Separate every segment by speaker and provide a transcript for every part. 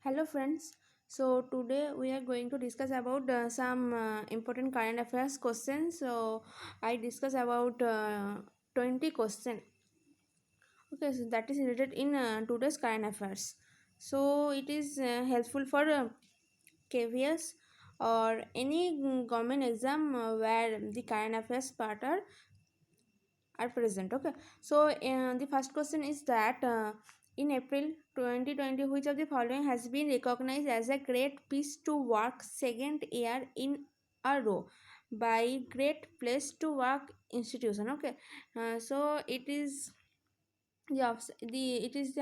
Speaker 1: Hello friends. So today we are going to discuss about some important current affairs questions. So I discuss about 20 question. Okay, so that is related in today's current affairs. So it is helpful for KVS or any government exam where the current affairs part are present. Okay, so the first question is that in April 2020, which of the following has been recognized as a great piece to work second year in a row by Great Place to Work institution? Okay, so it is the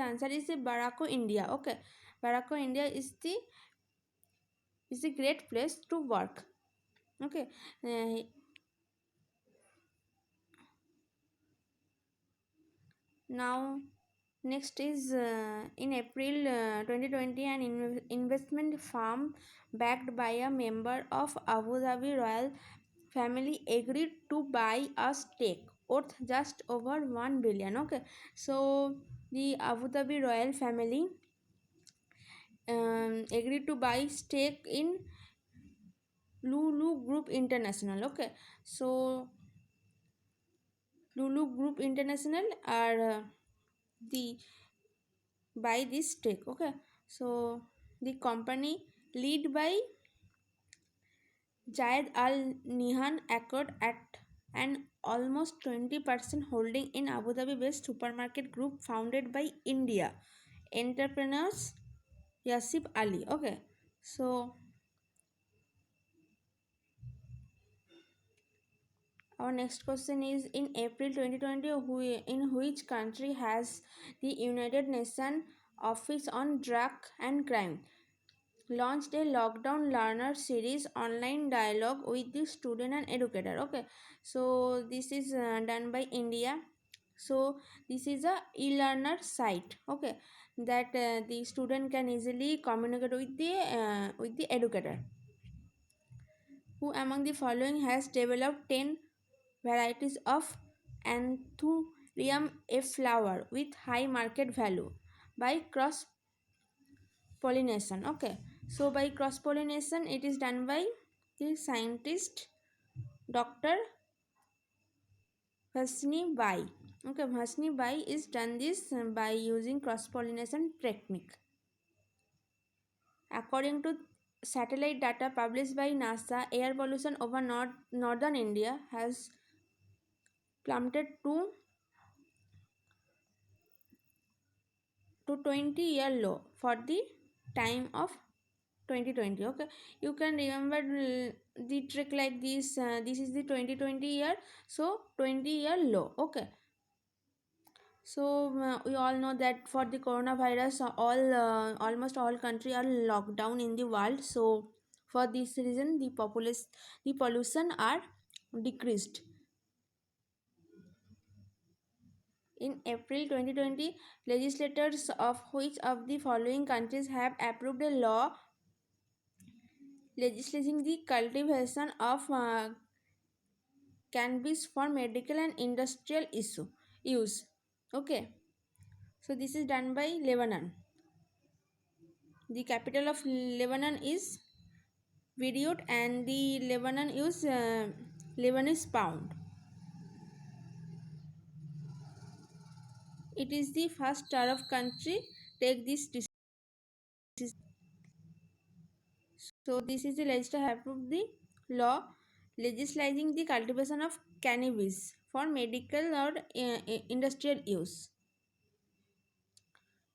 Speaker 1: answer is the Barako India. Okay, Barako India is the great place to work. Okay, uh, now next is in April 2020, an investment firm backed by a member of Abu Dhabi royal family agreed to buy a stake worth just over 1 billion. Okay, so the Abu Dhabi royal family agreed to buy stake in Lulu Group International. Okay, so Lulu Group International are the buy this stake. Okay, so the company led by Jayed Al Nihan acquired at an almost 20% holding in Abu Dhabi based supermarket group founded by India entrepreneurs Yasif Ali. Okay, so our next question is in April 2020, in which country has the United Nations Office on Drug and Crime launched a lockdown learner series online dialogue with the student and educator? Okay, so this is done by India. So this is a e-learner site. Okay, that the student can easily communicate with the educator. Who among the following has developed 10 varieties of anthurium, a flower with high market value by cross pollination? Okay, so by cross pollination it is done by the scientist Dr. Vasni Bai. Okay, Vasni Bai is done this by using cross pollination technique. According to satellite data published by NASA, air pollution over northern India has plummeted to 20-year low for the time of 2020. Okay, you can remember the trick like this. This is the 2020 year, so 20-year low. Okay, so we all know that for the coronavirus, almost all country are locked down in the world. So for this reason, the pollution are decreased. In April 2020, legislators of which of the following countries have approved a law legislating the cultivation of cannabis for medical and industrial use? Okay, so this is done by Lebanon. The capital of Lebanon is Beirut and the Lebanon use Lebanese pound. It is the first Arab country take this decision. So this is the legislature have approved the law legislating the cultivation of cannabis for medical or industrial use.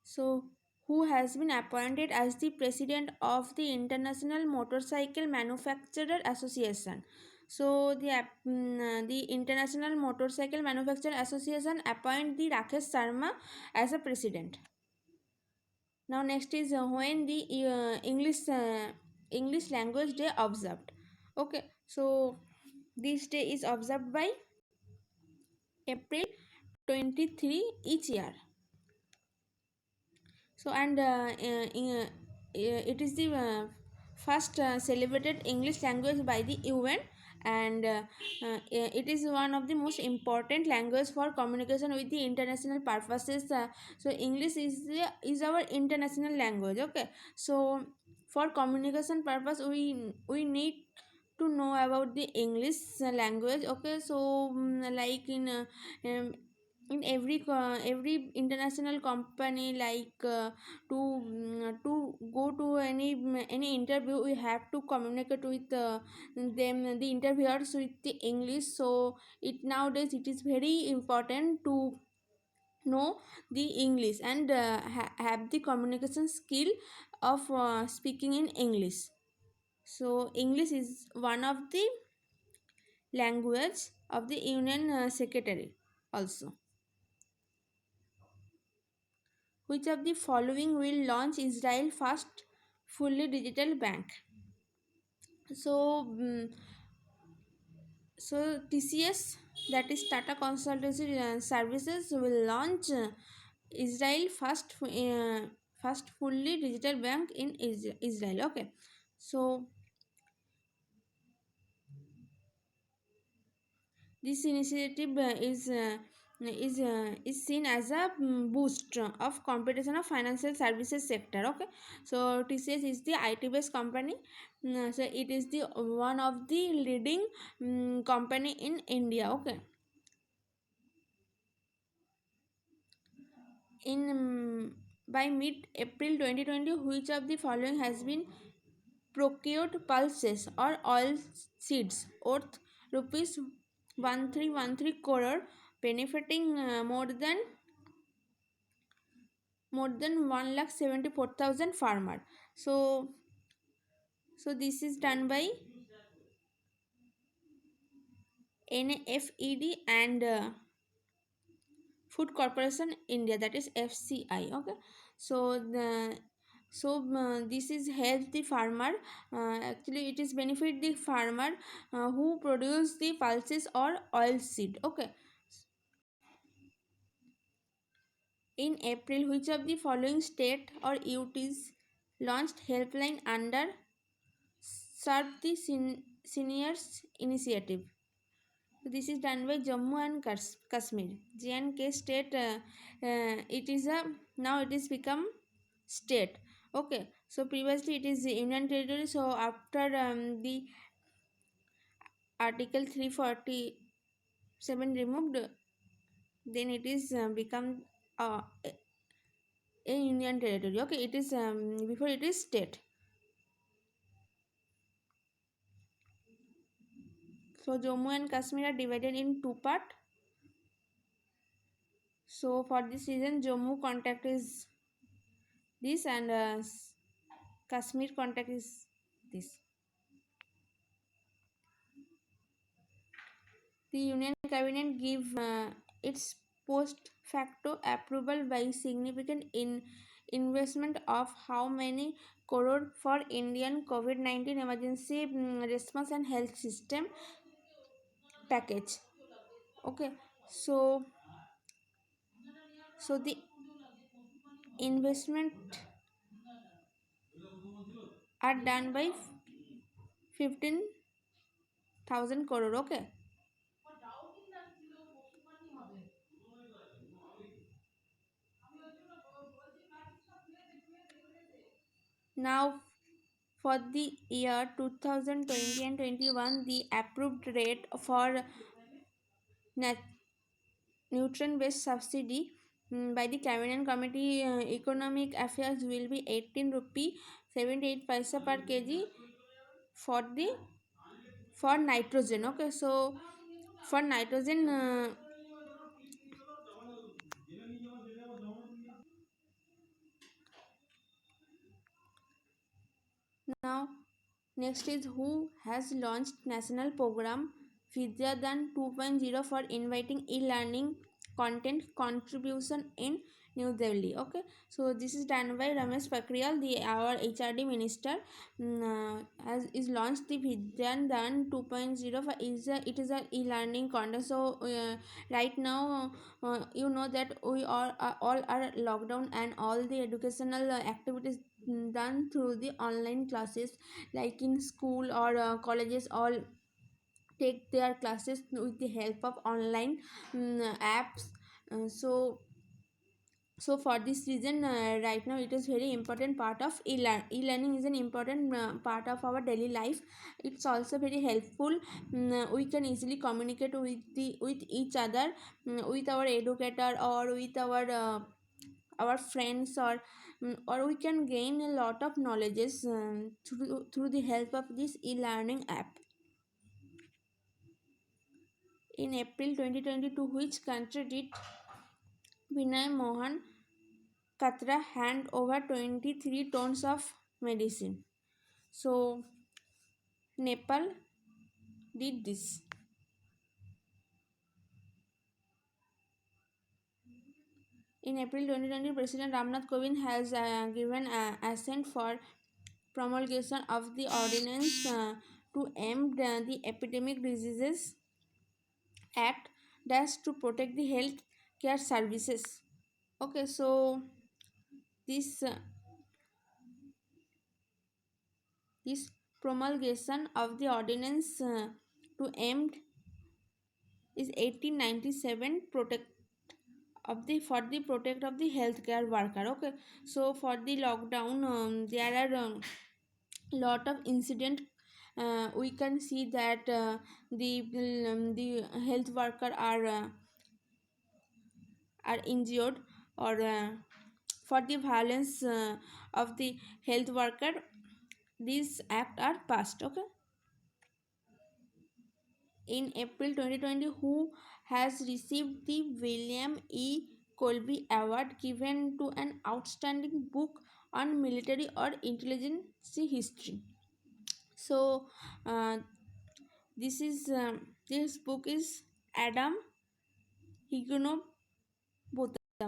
Speaker 1: So who has been appointed as the president of the International Motorcycle Manufacturer Association? So the International Motorcycle Manufacturer Association appoint the Rakesh Sharma as a president. Now next is when the English language day observed. Okay, so this day is observed by April 23 each year. So and it is the first celebrated English language by the UN and it is one of the most important language for communication with the international purposes. So English is our international language. Okay, so for communication purpose we need to know about the English language. Okay, so like um, in every international company, like to go to any interview, we have to communicate with them, the interviewers, with the English. So it nowadays it is very important to know the English and have the communication skill of speaking in English. So English is one of the language of the Union Secretary also. Which of the following will launch Israel first fully digital bank? So, TCS, that is Tata Consultancy Services, will launch Israel first fully digital bank in Israel. Okay, so this initiative is seen as a boost of competition of financial services sector. Okay, so TCS is the IT based company. So it is the one of the leading company in India. Okay, in by mid April 2020, which of the following has been procured pulses or oil seeds worth rupees 1313 crore, benefiting more than 1,74,000 farmer. So this is done by NFED and Food Corporation India, that is FCI. Okay, so this is help the farmer. Actually, it is benefit the farmer who produce the pulses or oil seed. Okay, in April, which of the following state or UTs launched helpline under serve the seniors initiative? So this is done by Jammu and Kashmir. J&K state. It is a now it is become state. Okay. So previously it is the Union Territory. So after the Article 347 removed, then it is become a Union Territory. Okay. It is before it is state. So Jammu and Kashmir are divided in two part. So for this reason, Jammu contact is this and Kashmir contact is this. The Union Cabinet give its post facto approval by significant investment of how many crore for Indian COVID-19 emergency response and health system package. Okay, so the investment are done by 15,000 crore. Okay, now for the year 2020 and 21, the approved rate for nat- nutrient-based subsidy by the Cabinet Committee Economic Affairs will be 18 rupee 78 paisa per kg for the for nitrogen. Okay, so for nitrogen, now next is who has launched national program Vidyadan 2.0 for inviting e-learning content contribution in New Delhi. Okay, so this is done by Ramesh Pakriyal, the our HRD minister. Has is launched the Vidyadan 2.0 for it is a e-learning content. So right now you know that we all are locked down and all the educational activities done through the online classes, like in school or colleges, all take their classes with the help of online apps. So for this reason, right now it is very important part of e-learning is an important part of our daily life. It's also very helpful. We can easily communicate with each other, with our educator or with our friends, or we can gain a lot of knowledges through the help of this e-learning app. In April 2022, which country did Vinay Mohan Katra hand over 23 tons of medicine? So, Nepal did this. In April 2020, President Ramnath Kovind has given assent for promulgation of the ordinance to end the Epidemic Diseases Act that's to protect the health care services. Okay, so this this promulgation of the ordinance to end is 1897 protect of the for the protect of the healthcare worker. Okay, so for the lockdown, there are lot of incident. We can see that the health worker are injured, or for the violence of the health worker, these act are passed. Okay, in April 2020, who has received the William E. Colby Award given to an outstanding book on military or intelligence history. So, uh, this is this book is Adam Higginbotham.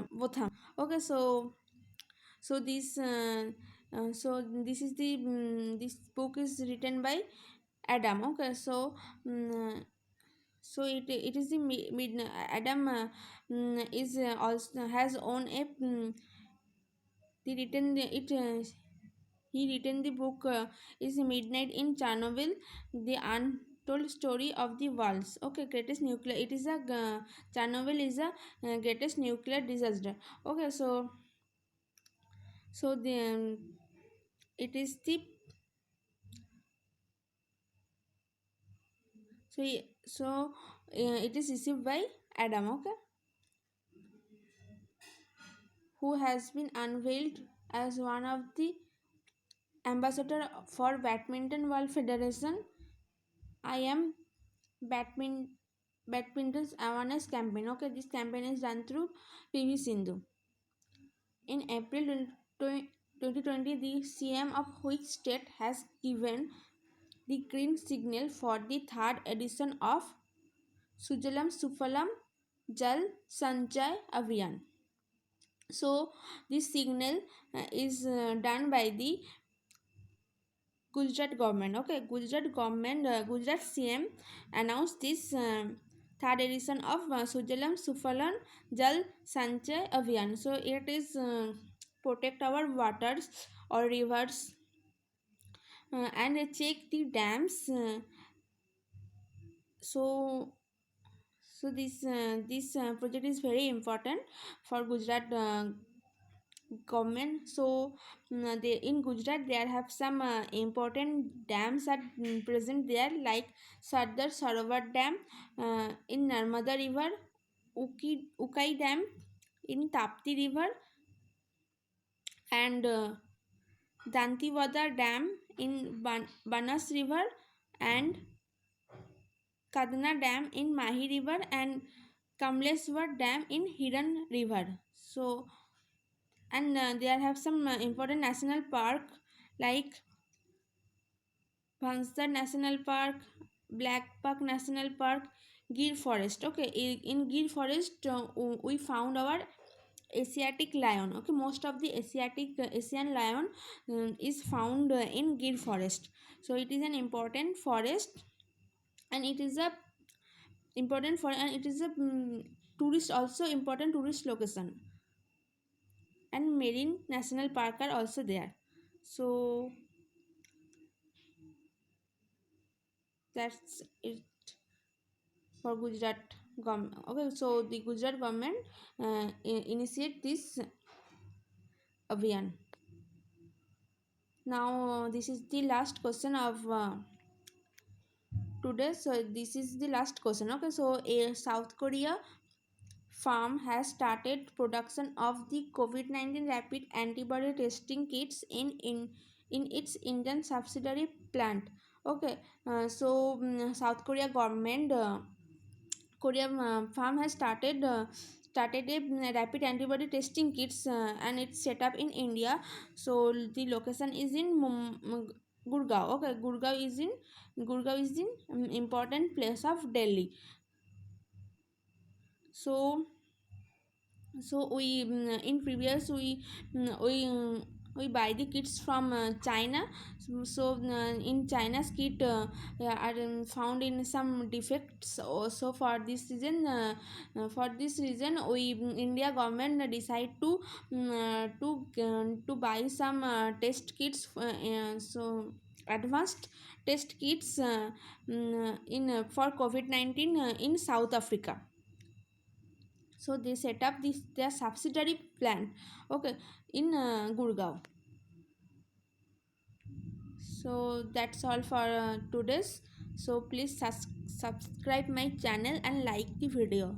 Speaker 1: Botham. Okay, so this is the this book is written by Adam. Okay, so it is the Adam is also has own a the written it he written the book is Midnight in Chernobyl, the untold story of the world's greatest nuclear. It is a Chernobyl is a greatest nuclear disaster. Okay, so the it is the so it is received by Adam. Okay, who has been unveiled as one of the ambassador for Badminton World Federation. I am badminton's awareness campaign. Okay, this campaign is done through PV Sindhu. In April 2020, the CM of which state has given the green signal for the third edition of Sujalam Sufalam Jal Sanchay Abhiyan. So this signal is done by the Gujarat government. Okay, Gujarat CM announced this third edition of Sujalam Sufalan Jal Sanchay Abhiyan. So it is protect our waters or rivers and check the dams. So this project is very important for Gujarat government. So they in Gujarat there have some important dams are present there, like Sardar Sarovar Dam in Narmada River, Ukai Dam in Tapti River, and Dantiwada Dam in Banas River, and Kadna Dam in Mahi River, and Kamleswar Dam in Hiran River. So and there have some important national park like Bhansar National Park, Black Park National Park, Gir Forest. Okay, in Gir Forest we found our Asiatic lion. Okay, most of the Asian lion is found in Gir Forest. So it is an important forest, and it is a tourist, also important tourist location, and Marine National Park are also there. So that's it. for Gujarat government. Okay, so the Gujarat government initiate this abhiyan. Now this is the last question of today. So this is the last question. Okay, so South Korea farm has started production of the COVID-19 rapid antibody testing kits in its Indian subsidiary plant. Okay, South Korea government Korea farm has started a rapid antibody testing kits and it's set up in India. So the location is in Gurgaon. Okay, Gurgaon is in important place of Delhi. So we in previous we buy the kits from China. In China's kit are found in some defects also. For this reason we India government decide to buy some test kits advanced test kits in for COVID-19 in South Africa. So they set up this their subsidiary plant, okay, in Gurgaon. So that's all for today's. So please subscribe my channel and like the video.